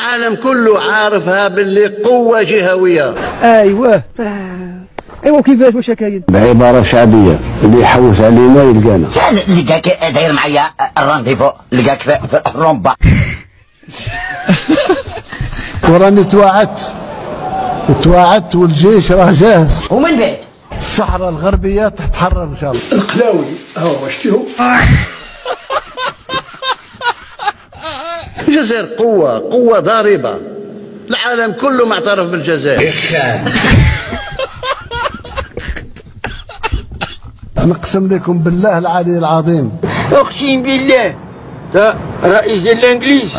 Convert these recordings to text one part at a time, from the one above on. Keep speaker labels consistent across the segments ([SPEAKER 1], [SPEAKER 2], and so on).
[SPEAKER 1] العالم كله عارفها باللي قوة جهوية.
[SPEAKER 2] ايوه كيفاش واش كاين؟
[SPEAKER 3] بعبارة شعبية اللي يحوس علينا يلقانا.
[SPEAKER 4] لقاك داير معايا الرانديفو، لقاك في الرومبا.
[SPEAKER 3] وراني توعدت والجيش راه جاهز.
[SPEAKER 4] ومن بعد
[SPEAKER 3] الصحراء الغربية تتحرر ان شاء الله.
[SPEAKER 5] القلاوي هو شتيهم.
[SPEAKER 1] الجزائر قوة ضاربة، العالم كله معترف بالجزائر.
[SPEAKER 3] نقسم لكم بالله العلي العظيم،
[SPEAKER 6] اقسم بالله ده رئيس الانجليز.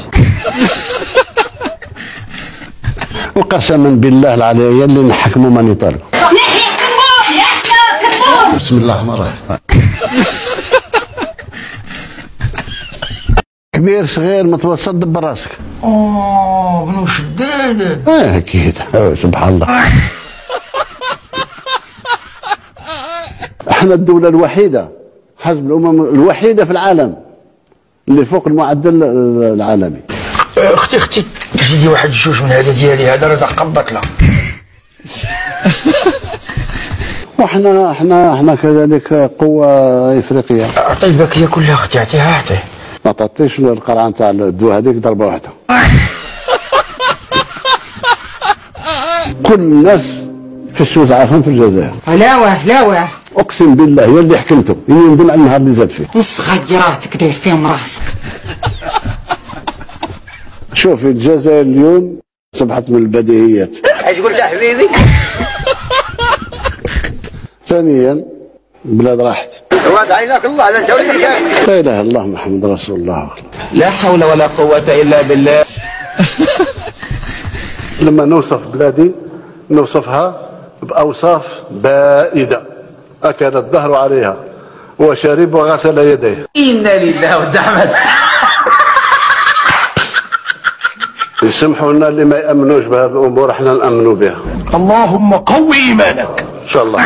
[SPEAKER 3] وقسما بالله العلي اللي نحكموا ماني طالب. بسم الله الرحمن الرحيم. كبير صغير متوسط دبر راسك.
[SPEAKER 6] بنو شداد.
[SPEAKER 3] اكيد سبحان الله. احنا الدولة الوحيدة حسب الأمم الوحيدة في العالم اللي فوق المعدل العالمي.
[SPEAKER 6] اختي تجدي واحد الجوج من هذا ديالي، هذا راه تقبط له.
[SPEAKER 3] واحنا كذلك قوة افريقية.
[SPEAKER 6] اعطي الباكية كلها اختي، اعطيها.
[SPEAKER 3] ما تعطيش القرعة نتاع الدو هذيك ضربة واحدة. كل الناس في السوس عارفين في الجزائر.
[SPEAKER 7] لا
[SPEAKER 3] اقسم بالله يا اللي حكمته يندم على النهار اللي زاد فيه.
[SPEAKER 7] نص خجراتك داير فيهم راسك.
[SPEAKER 3] شوفي الجزائر اليوم صبحت من البديهيات.
[SPEAKER 4] تقول له حبيبي.
[SPEAKER 3] ثانيا بلاد راحت.
[SPEAKER 4] وعد عيناك الله على الجولة.
[SPEAKER 3] لا اله الا الله محمد رسول الله.
[SPEAKER 2] لا حول ولا قوة الا بالله.
[SPEAKER 3] لما نوصف بلادي نوصفها باوصاف بائده. اكل الدهر عليها وشرب وغسل يديه.
[SPEAKER 4] إنا لله والدعمة.
[SPEAKER 3] يسمحوا لنا اللي ما يامنوش بهذه الامور احنا نامنوا بها.
[SPEAKER 5] اللهم قوي ايمانك
[SPEAKER 3] ان شاء الله.